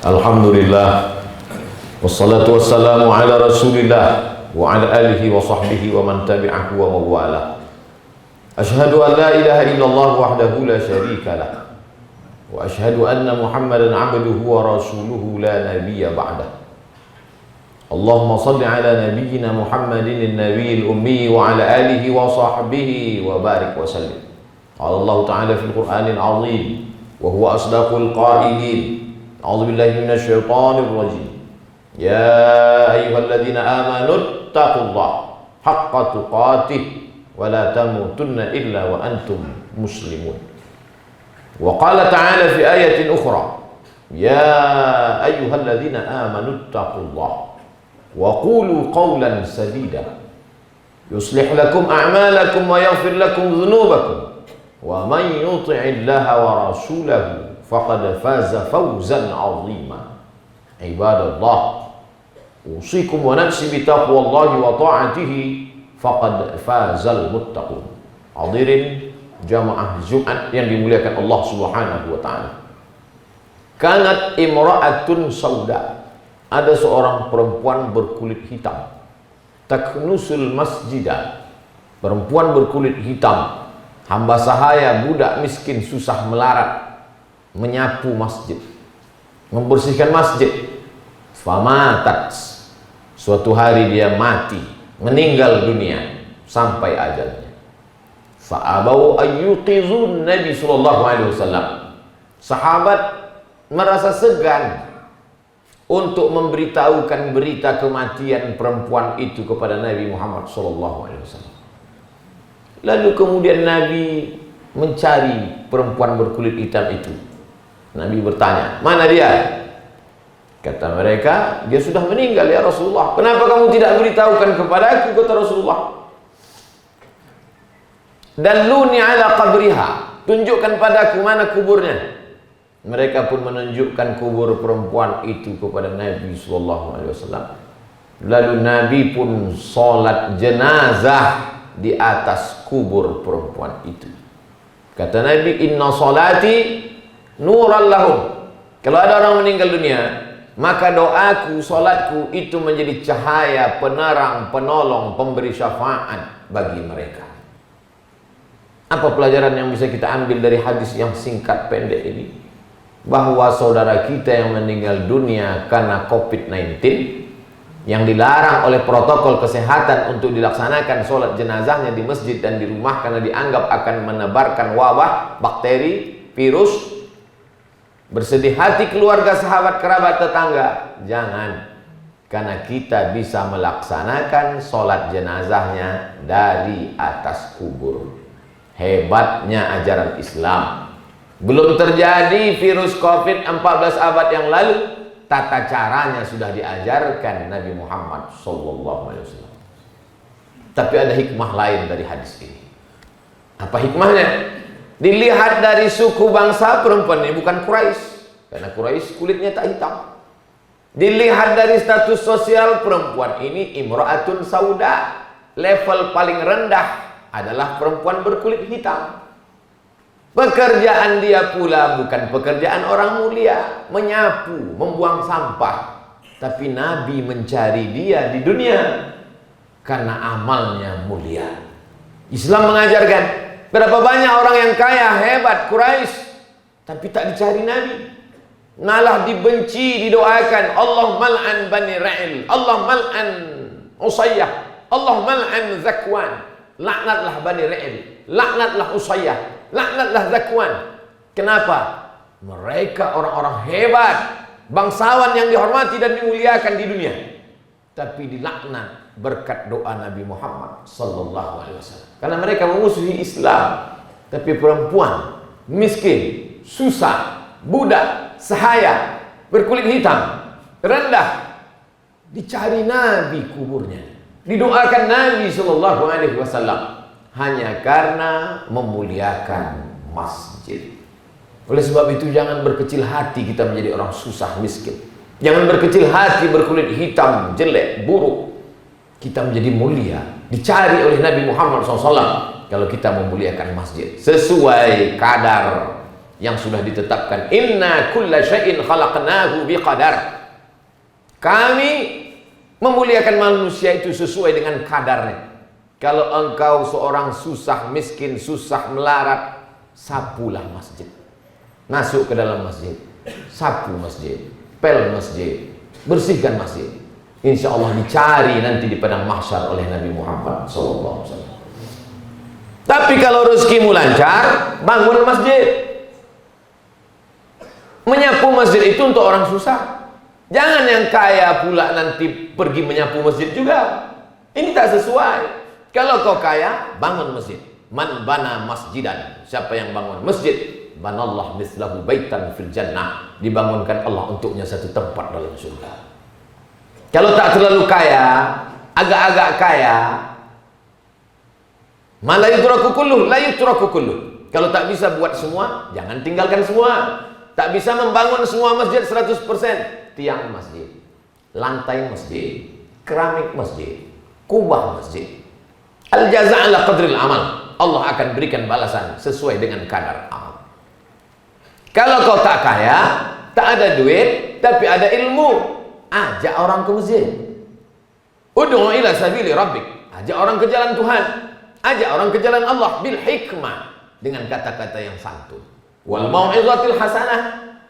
Alhamdulillah, wassalatu wassalamu ala rasulillah wa ala alihi wa sahbihi wa man tabi'ahu wa mawala. Ashhadu an la ilaha illallah wahdahu la syarika lah, wa ashhadu anna muhammadan abduhu wa rasuluhu la nabiyya ba'dah. Allahumma salli ala nabiyyina muhammadin an-nabiyil ummi wa ala alihi wa sahbihi wa barik wa sallim. Qala Allah ta'ala fil Qur'anil azim wa huwa asdaqul qailin. A'udzu billahi minasyaitonir rajim. Ya ayyuhalladzina amanu taqullaha haqqa tuqatih wa la tamutunna illa wa antum muslimun. Wa qala ta'ala fi ayatin ukhra, ya ayyuhalladzina amanu taqullaha wa qulu qawlan sadida yuslih lakum a'malakum wa yaghfir lakum dhunubakum wa man yuti'illaha wa rasulahu faqad faza fawzan 'azima. Ibadallah, usikum wa nafsi bi taqwallahi wa ta'atihi faqad fazal muttaqun. Hadirin jamaah Jumat yang dimuliakan Allah Subhanahu wa taala. Kanat imra'atun sauda, ada seorang perempuan berkulit hitam, taknusul masjidah, perempuan berkulit hitam, hamba sahaya, budak miskin, susah melarat, menyapu masjid, membersihkan masjid. Famatat, suatu hari dia mati, meninggal dunia sampai ajalnya. Fa'abau ayyuqizun Nabi sallallahu alaihi wasallam. Sahabat merasa segan untuk memberitahukan berita kematian perempuan itu kepada Nabi Muhammad sallallahu alaihi wasallam. Lalu kemudian Nabi mencari perempuan berkulit hitam itu. Nabi bertanya, mana dia? Kata mereka, dia sudah meninggal ya Rasulullah. Kenapa kamu tidak beritahukan kepada aku, kata Rasulullah. Dalluni ala qabriha, tunjukkan padaku mana kuburnya. Mereka pun menunjukkan kubur perempuan itu kepada Nabi sallallahu alaihi wasallam. Lalu Nabi pun salat jenazah di atas kubur perempuan itu. Kata Nabi, inna salati nuran lahum. Kalau ada orang meninggal dunia, maka doaku, salatku itu menjadi cahaya, penerang, penolong, pemberi syafaat bagi mereka. Apa pelajaran yang bisa kita ambil dari hadis yang singkat pendek ini? Bahwa saudara kita yang meninggal dunia karena COVID-19, yang dilarang oleh protokol kesehatan untuk dilaksanakan sholat jenazahnya di masjid dan di rumah karena dianggap akan menebarkan wabah, bakteri, virus. Bersedih hati keluarga, sahabat, kerabat, tetangga. Jangan, karena kita bisa melaksanakan sholat jenazahnya dari atas kubur. Hebatnya ajaran Islam. Belum terjadi virus COVID 14 abad yang lalu, tata caranya sudah diajarkan Nabi Muhammad SAW. Tapi ada hikmah lain dari hadis ini. Apa hikmahnya? Dilihat dari suku bangsa, perempuan ini bukan Quraisy, karena Quraisy kulitnya tak hitam. Dilihat dari status sosial, perempuan ini imra'atun sauda, level paling rendah adalah perempuan berkulit hitam. Pekerjaan dia pula bukan pekerjaan orang mulia, menyapu, membuang sampah. Tapi Nabi mencari dia di dunia karena amalnya mulia. Islam mengajarkan, berapa banyak orang yang kaya, hebat, Quraisy, tapi tak dicari Nabi. Malah dibenci, didoakan. Allah mal'an Bani Ra'il, Allah mal'an Usayyah, Allah mal'an Zakwan. Laknatlah Bani Ra'il, laknatlah Usayyah, laknatlah Zakwan. Kenapa? Mereka orang-orang hebat, bangsawan yang dihormati dan dimuliakan di dunia, tapi dilaknat berkat doa Nabi Muhammad sallallahu alaihi wasallam. Karena mereka memusuhi Islam. Tapi perempuan miskin, susah, budak, sahaya, berkulit hitam, rendah, dicari Nabi kuburnya, didoakan Nabi sallallahu alaihi wasallam hanya karena memuliakan masjid. Oleh sebab itu jangan berkecil hati kita menjadi orang susah miskin. Jangan berkecil hati berkulit hitam, jelek, buruk. Kita menjadi mulia, dicari oleh Nabi Muhammad SAW kalau kita memuliakan masjid sesuai kadar yang sudah ditetapkan. Inna kulla syai'in khalaqnahu biqadar. Kami memuliakan manusia itu sesuai dengan kadarnya. Kalau engkau seorang susah miskin, susah melarat, sapulah masjid. Masuk ke dalam masjid, sapu masjid, pel masjid, bersihkan masjid. Insya Allah dicari nanti di padang mahsyar oleh Nabi Muhammad SAW. Tapi kalau rezekimu lancar, bangun masjid. Menyapu masjid itu untuk orang susah. Jangan yang kaya pula nanti pergi menyapu masjid juga. Ini tak sesuai. Kalau kau kaya, bangun masjid. Man bana masjidan. Siapa yang bangun masjid, banallah mislahu baitan fil jannah. Dibangunkan Allah untuknya satu tempat dalam surga. Kalau tak terlalu kaya, agak-agak kaya, la yutraku kulluh, la yutraku kulluh. Kalau tak bisa buat semua, jangan tinggalkan semua. Tak bisa membangun semua masjid 100%. Tiang masjid, lantai masjid, keramik masjid, kubah masjid. Al-jaza' ala qadril amal. Allah akan berikan balasan sesuai dengan kadar amal. Kalau kau tak kaya, tak ada duit, tapi ada ilmu, ajak orang ke masjid. Ud'u ila sabili rabbik. Ajak orang ke jalan Tuhan. Ajak orang ke jalan Allah bil hikmah, dengan kata-kata yang santun. Wal mau'izatil hasanah.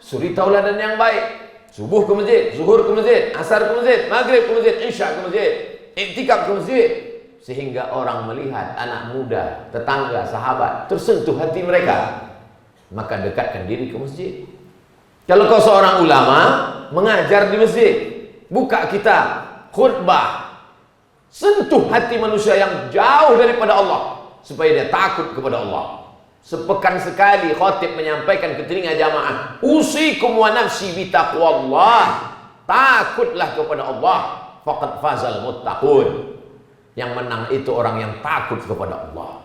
Suri tauladan yang baik. Subuh ke masjid, zuhur ke masjid, asar ke masjid, maghrib ke masjid, isya ke masjid, iktikaf ke masjid. Sehingga orang melihat anak muda, tetangga, sahabat tersentuh hati mereka, maka dekatkan diri ke masjid. Kalau kau seorang ulama, mengajar di masjid, buka kitab, khutbah, sentuh hati manusia yang jauh daripada Allah, supaya dia takut kepada Allah. Sepekan sekali khatib menyampaikan ke telinga jamaah, usikum wa nafsi bitaqwallah. Takutlah kepada Allah, faqad fazal muttaqun. Yang menang itu orang yang takut kepada Allah.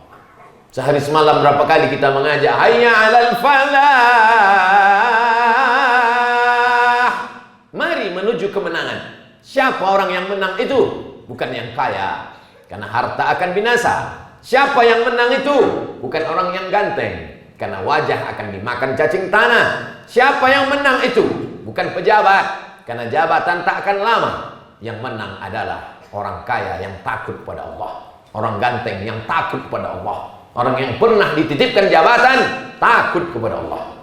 Sehari semalam berapa kali kita mengajak, hayya 'alal falah. Mari menuju kemenangan. Siapa orang yang menang itu? Bukan yang kaya, karena harta akan binasa. Siapa yang menang itu? Bukan orang yang ganteng, karena wajah akan dimakan cacing tanah. Siapa yang menang itu? Bukan pejabat, karena jabatan tak akan lama. Yang menang adalah orang kaya yang takut pada Allah, orang ganteng yang takut pada Allah, orang yang pernah dititipkan jabatan takut kepada Allah.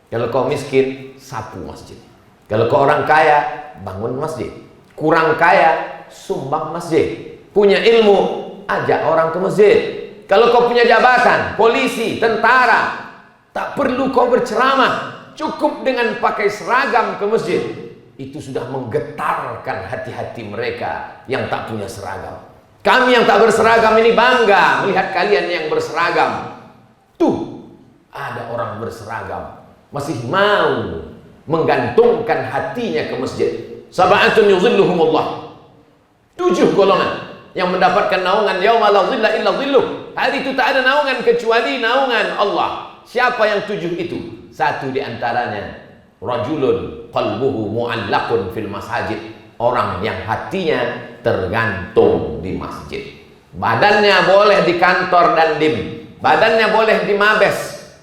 Kalau kau miskin, sapu masjid. Kalau kau orang kaya, bangun masjid. Kurang kaya, sumbang masjid. Punya ilmu, ajak orang ke masjid. Kalau kau punya jabatan, polisi, tentara, tak perlu kau berceramah, cukup dengan pakai seragam ke masjid. Itu sudah menggetarkan hati-hati mereka yang tak punya seragam. Kami yang tak berseragam ini bangga melihat kalian yang berseragam. Tuh, ada orang berseragam masih mau menggantungkan hatinya ke masjid. Sab'atun yuzilluhumullah. 7 golongan yang mendapatkan naungan yauma la dhilla illa dhilluh. Hari itu tak ada naungan kecuali naungan Allah. Siapa yang 7 itu? Satu di antaranya, rajulun qalbuhu mu'allaqun fil masajid. Orang yang hatinya tergantung di masjid. Badannya boleh di kantor Dandim, badannya boleh di Mabes,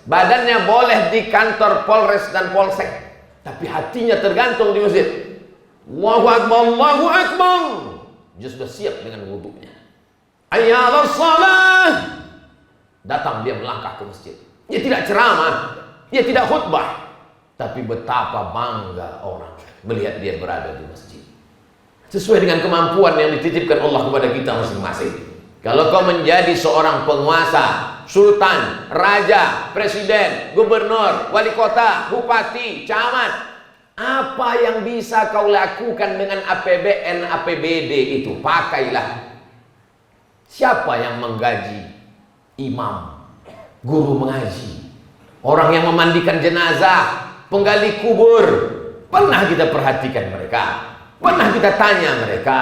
badannya boleh di kantor Polres dan Polsek, tapi hatinya tergantung di masjid. Allahu Akbar, Allahu Akbar. Dia sudah siap dengan wudunya. Hayya 'alas shalah. Datang dia melangkah ke masjid. Dia tidak ceramah, dia tidak khutbah, tapi betapa bangga orang melihat dia berada di masjid. Sesuai dengan kemampuan yang dititipkan Allah kepada kita masing-masing. Kalau kau menjadi seorang penguasa, sultan, raja, presiden, gubernur, wali kota, bupati, camat, apa yang bisa kau lakukan dengan APBN, APBD itu? Pakailah. Siapa yang menggaji imam, guru mengaji, orang yang memandikan jenazah, penggali kubur? Pernah kita perhatikan mereka? Pernah kita tanya mereka?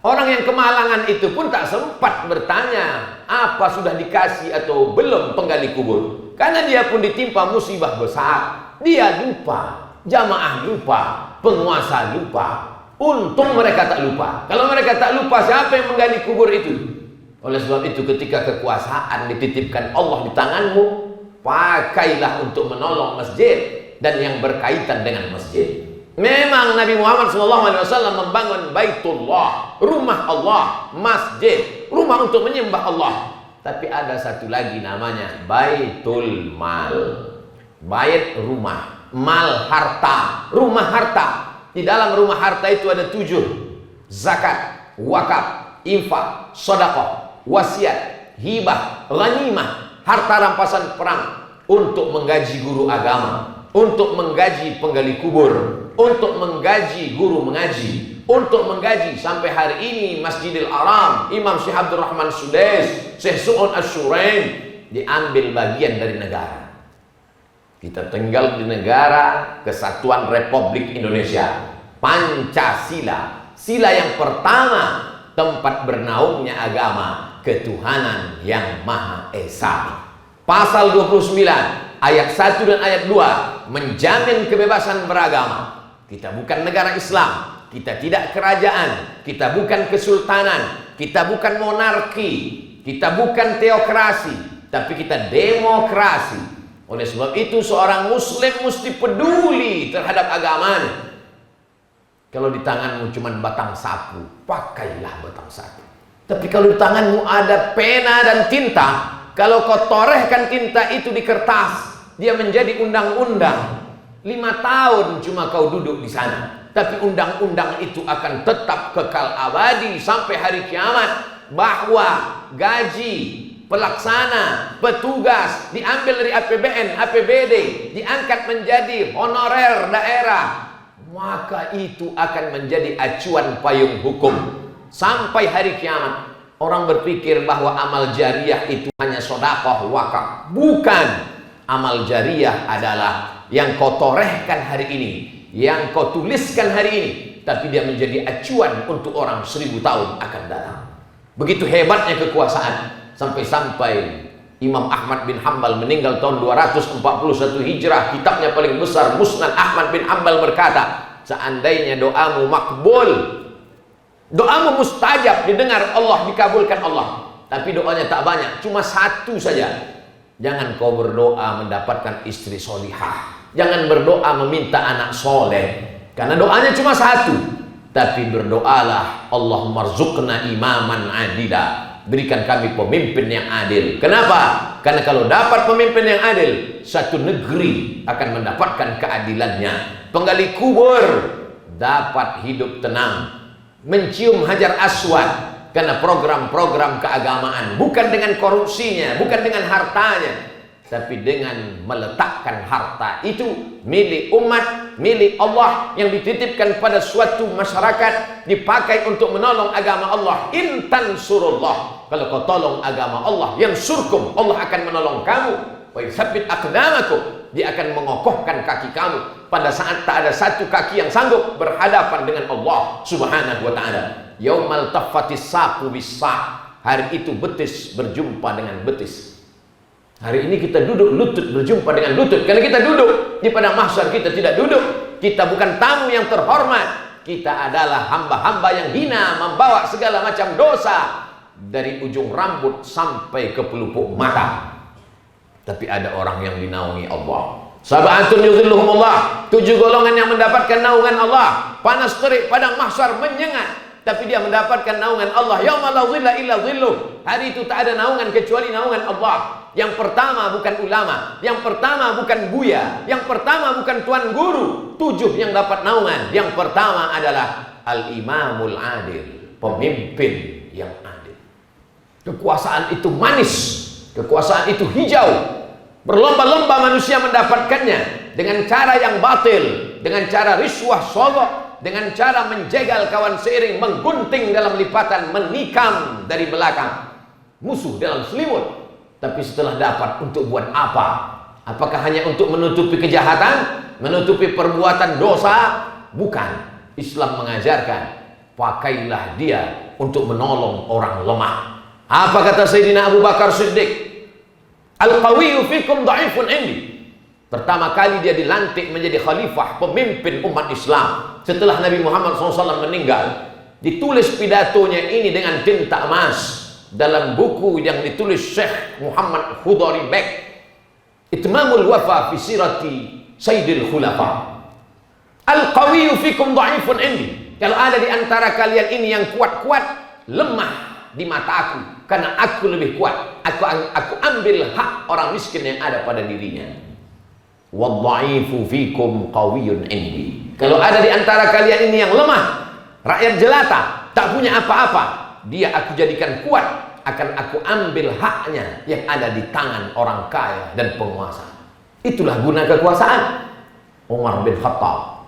Orang yang kemalangan itu pun tak sempat bertanya apa sudah dikasih atau belum penggali kubur, karena dia pun ditimpa musibah besar. Dia lupa, jamaah lupa, penguasa lupa. Untung mereka tak lupa. Kalau mereka tak lupa, siapa yang menggali kubur itu? Oleh sebab itu, ketika kekuasaan dititipkan Allah di tanganmu, pakailah untuk menolong masjid dan yang berkaitan dengan masjid. Memang Nabi Muhammad SAW membangun Baitullah, rumah Allah, masjid, rumah untuk menyembah Allah. Tapi ada satu lagi namanya Baitul Mal. Bait rumah, mal harta, rumah harta. Di dalam rumah harta itu ada 7: zakat, wakaf, infak, sedekah, wasiat, hibah, ghanimah, harta rampasan perang, untuk menggaji guru agama, untuk menggaji penggali kubur, untuk menggaji guru mengaji, untuk menggaji sampai hari ini Masjidil Haram, Imam Syekh Abdul Rahman Sudais, Syekh Su'un Asyurain diambil bagian dari negara. Kita tinggal di negara Kesatuan Republik Indonesia, Pancasila, sila yang pertama, tempat bernaungnya agama ketuhanan yang Maha Esa. Pasal 29 ayat 1 dan ayat 2 menjamin kebebasan beragama. Kita bukan negara Islam, kita tidak kerajaan, kita bukan kesultanan, kita bukan monarki, kita bukan teokrasi, tapi kita demokrasi. Oleh sebab itu seorang muslim mesti peduli terhadap agamanya. Kalau di tanganmu cuma batang sapu, pakailah batang sapu. Tapi kalau di tanganmu ada pena dan tinta, kalau kau torehkan tinta itu di kertas, dia menjadi undang-undang. 5 tahun cuma kau duduk di sana, tapi undang-undang itu akan tetap kekal abadi sampai hari kiamat. Bahwa gaji pelaksana, petugas diambil dari APBN, APBD, diangkat menjadi honorer daerah, maka itu akan menjadi acuan payung hukum sampai hari kiamat. Orang berpikir bahwa amal jariah itu hanya sedekah, wakaf. Bukan. Amal jariah adalah yang kau torehkan hari ini, yang kau tuliskan hari ini, tapi dia menjadi acuan untuk orang 1000 tahun akan datang. Begitu hebatnya kekuasaan, sampai-sampai Imam Ahmad bin Hanbal meninggal tahun 241 Hijrah. Kitabnya paling besar, Musnad Ahmad bin Hanbal, berkata, seandainya doamu makbul, doamu mustajab, didengar Allah, dikabulkan Allah, tapi doanya tak banyak, cuma 1 saja. Jangan kau berdoa mendapatkan istri solihah, jangan berdoa meminta anak soleh, karena doanya cuma 1. Tapi berdoalah, Allahumma rzuqna imaman adila, berikan kami pemimpin yang adil. Kenapa? Karena kalau dapat pemimpin yang adil, satu negeri akan mendapatkan keadilannya. Penggali kubur dapat hidup tenang, mencium hajar aswad, karena program-program keagamaan, bukan dengan korupsinya, bukan dengan hartanya, tapi dengan meletakkan harta itu milik umat, milik Allah, yang dititipkan pada suatu masyarakat, dipakai untuk menolong agama Allah. Intan surullah, kalau kau tolong agama Allah, yang surkum, Allah akan menolong kamu. Wa yutsabbit aqdamakum, dia akan mengokohkan kaki kamu pada saat tak ada satu kaki yang sanggup berhadapan dengan Allah Subhanahu wa ta'ala. Yaumal taffatis saqu bis-saq, hari itu betis berjumpa dengan betis. Hari ini kita duduk lutut berjumpa dengan lutut, karena kita duduk di padang mahsyar. Kita tidak duduk, kita bukan tamu yang terhormat, kita adalah hamba-hamba yang hina, membawa segala macam dosa dari ujung rambut sampai ke pelupuk mata. Tapi ada orang yang dinaungi Allah. Sab'atun yudhilluhumullah, 7 golongan yang mendapatkan naungan Allah. Panas terik padang mahsyar menyengat, tapi dia mendapatkan naungan Allah. Yauma la dhilla illa dhilluh, hari itu tak ada naungan kecuali naungan Allah. Yang pertama bukan ulama, yang pertama bukan buya, yang pertama bukan tuan guru. 7 yang dapat naungan. Yang pertama adalah al-imamul adil, pemimpin yang adil. Kekuasaan itu manis, kekuasaan itu hijau. Berlomba-lomba manusia mendapatkannya dengan cara yang batil, dengan cara riswah sogok, dengan cara menjegal kawan seiring, menggunting dalam lipatan, menikam dari belakang, musuh dalam selimut. Tapi setelah dapat, untuk buat apa? Apakah hanya untuk menutupi kejahatan, menutupi perbuatan dosa? Bukan. Islam mengajarkan, pakailah dia untuk menolong orang lemah. Apa kata Sayyidina Abu Bakar Siddiq? Al-qawiyyu fikum dha'ifun indi. Pertama kali dia dilantik menjadi khalifah, pemimpin umat Islam setelah Nabi Muhammad SAW meninggal. Ditulis pidatonya ini dengan tinta emas dalam buku yang ditulis Syekh Muhammad Hudhari Bek. Itmamul wafa fi sirati sayyidil khulafa. Al-qawiyyu fikum dha'ifun indi. Kalau ada di antara kalian ini yang kuat-kuat, lemah di mata aku, karena aku lebih kuat. Aku ambil hak orang miskin yang ada pada dirinya. Wadha'ifu fikum qawiyyun indi. Kalau ada di antara kalian ini yang lemah, rakyat jelata, tak punya apa-apa, dia aku jadikan kuat, akan aku ambil haknya yang ada di tangan orang kaya dan penguasa. Itulah guna kekuasaan. Umar bin Khattab,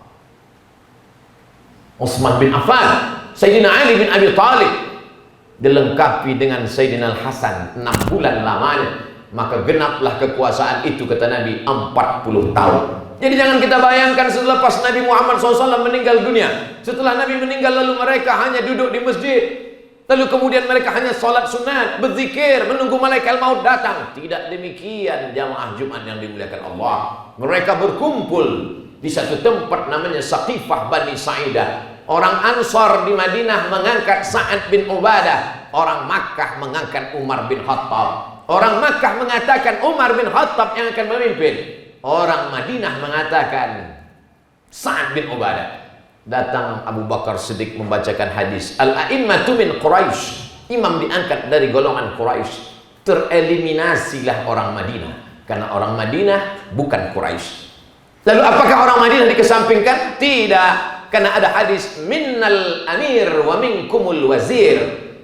Utsman bin Affan, Sayyidina Ali bin Abi Thalib, dilengkapi dengan Sayyidina Al-Hasan 6 bulan lamanya, maka genaplah kekuasaan itu, kata Nabi, 40 tahun. Jadi jangan kita bayangkan selepas Nabi Muhammad SAW meninggal dunia, setelah Nabi meninggal lalu mereka hanya duduk di masjid, lalu kemudian mereka hanya sholat sunat, berzikir, menunggu malaikat maut datang. Tidak demikian jamaah Jumat yang dimuliakan Allah. Mereka berkumpul di satu tempat namanya Saqifah Bani Sa'idah. Orang Ansar di Madinah mengangkat Sa'ad bin Ubadah, orang Makkah mengangkat Umar bin Khattab. Orang Makkah mengatakan Umar bin Khattab yang akan memimpin, orang Madinah mengatakan Sa'ad bin Ubadah. Datang Abu Bakar Siddiq membacakan hadis, Al-a'immatu min Quraisy, imam diangkat dari golongan Quraisy. Tereliminasilah orang Madinah, karena orang Madinah bukan Quraisy. Lalu apakah orang Madinah dikesampingkan? Tidak, karena ada hadis minnal amir wa minkumul wazir.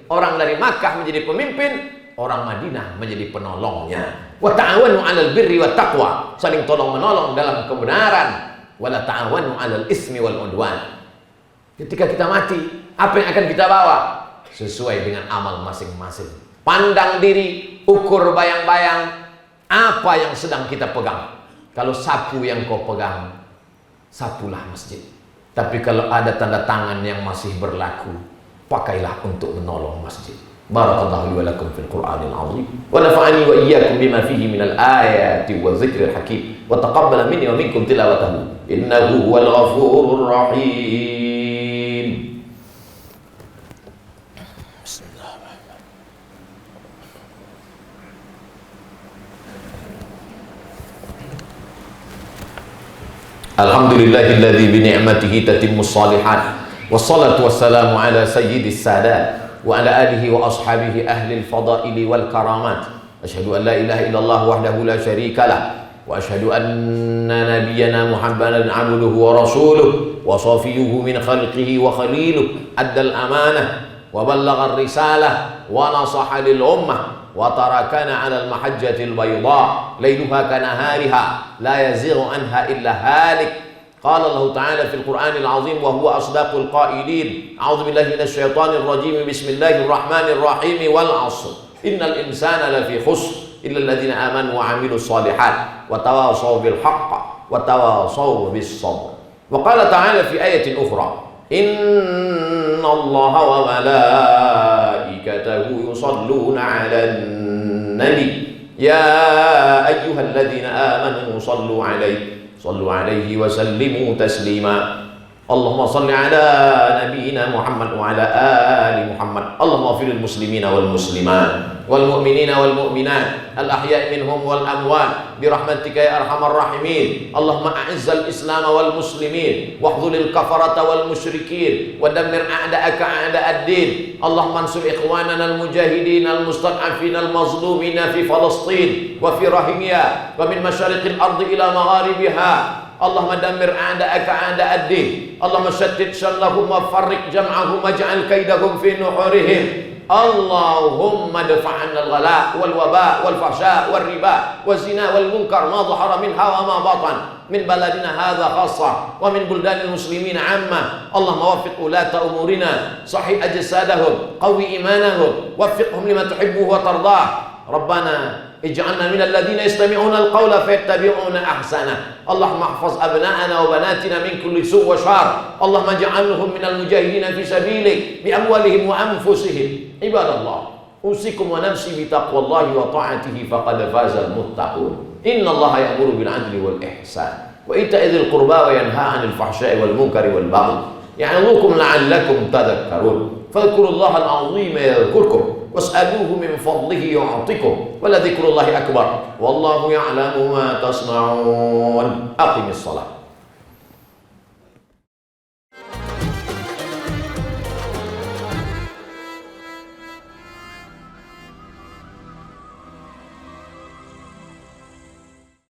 Orang dari Makkah menjadi pemimpin, orang Madinah menjadi penolongnya. Wa ta'awanu 'alal birri wat taqwa, saling tolong menolong dalam kebenaran. Wala ta'awanu 'alal ismi wal 'udwan. Ketika kita mati, apa yang akan kita bawa? Sesuai dengan amal masing-masing. Pandang diri, ukur bayang-bayang apa yang sedang kita pegang. Kalau sapu yang kau pegang, sapulah masjid. Tapi kalau ada tanda tangan yang masih berlaku, pakailah untuk menolong masjid. Barakallahu li wa lakum fil Qur'anil 'azim wa nafa'ani wa iyyakum bima fihi minal ayati wa dzikril hakim wa taqabbala minni wa minkum tilawatahu innahu huwal ghafurur rahim. Bismillahirrahmanirrahim. Alhamdulillahilladzi bi ni'matihi tatimmus shalihat wassalatu wassalamu ala sayyidis sadat wa ala alihi wa ashabihi ahli al-fadaili wal karamat. Asyhadu an la ilaha illallah wahdahu la syarika lah wa asyhadu anna nabiyyana Muhammadan 'abduhu wa rasuluh wa safiyuhu min khalqihi wa khaliluh, addal amanah wa ballagha ar-risalah wa nasaha lil ummah wa tarakana 'ala al-mahajjatil bayda lailuha kanahariha la yazighu anha illa halik. قال الله تعالى في القرآن العظيم وهو أصدق القائلين أعوذ بالله من الشيطان الرجيم بسم الله الرحمن الرحيم والعصر إن الإنسان لفي خسر إلا الذين آمنوا وعملوا الصالحات وتواصوا بالحق وتواصوا بالصبر. وقال تعالى في آية أخرى إن الله وملائكته يصلون على النبي يا أيها الذين آمنوا صلوا عليه وسلموا تسليما. اللهم صل على نبينا محمد وعلى آل محمد. اللهم اغفر للمسلمين والمسلمات والمؤمنين والمؤمنات الأحياء منهم والأموات برحمتك يا أرحم الراحمين. اللهم أعز الإسلام والمسلمين واخذل الكفرة والمشركين ودمر أعداءك أعداء الدين. اللهم انصر إخواننا المجاهدين المستضعفين المظلومين في فلسطين وفي روهينيا ومن مشارق الأرض إلى مغاربها. اللهم دمر أعداءك أعداء الدين. اللهم شتت شملهم وفرق جمعهم واجعل كيدهم في نحورهم. اللهم ادفع عنا الغلاء والوباء والفحشاء والربا والزنا والمنكر ما ظهر منها وما بطن من بلدنا هذا خاصة ومن بلدان المسلمين عامة. اللهم وفق ولاة أمورنا، صحي أجسادهم، قوي إيمانهم، وفقهم لما تحبه وترضاه. ربنا اجعلنا من الذين يستمعون القول فيتبعون أحسنه. اللهم احفظ أبناءنا وبناتنا من كل سوء وشر. اللهم اجعلهم من المجاهدين في سبيلك بأموالهم وأنفسهم. عباد الله، أوصيكم ونفسي بتقوى الله وطاعته فقد فاز المتقون. إن الله يأمر بالعدل والإحسان وإيتاء ذي القربى وينهى عن الفحشاء والمنكر والبغي يعظكم لعلكم تذكرون. فاذكروا الله العظيم يذكركم was'aluhu min fadlihi yu'tikum wa la dzikrullahi akbar wallahu ya'lamu ma tasna'un. Aqimis shalah.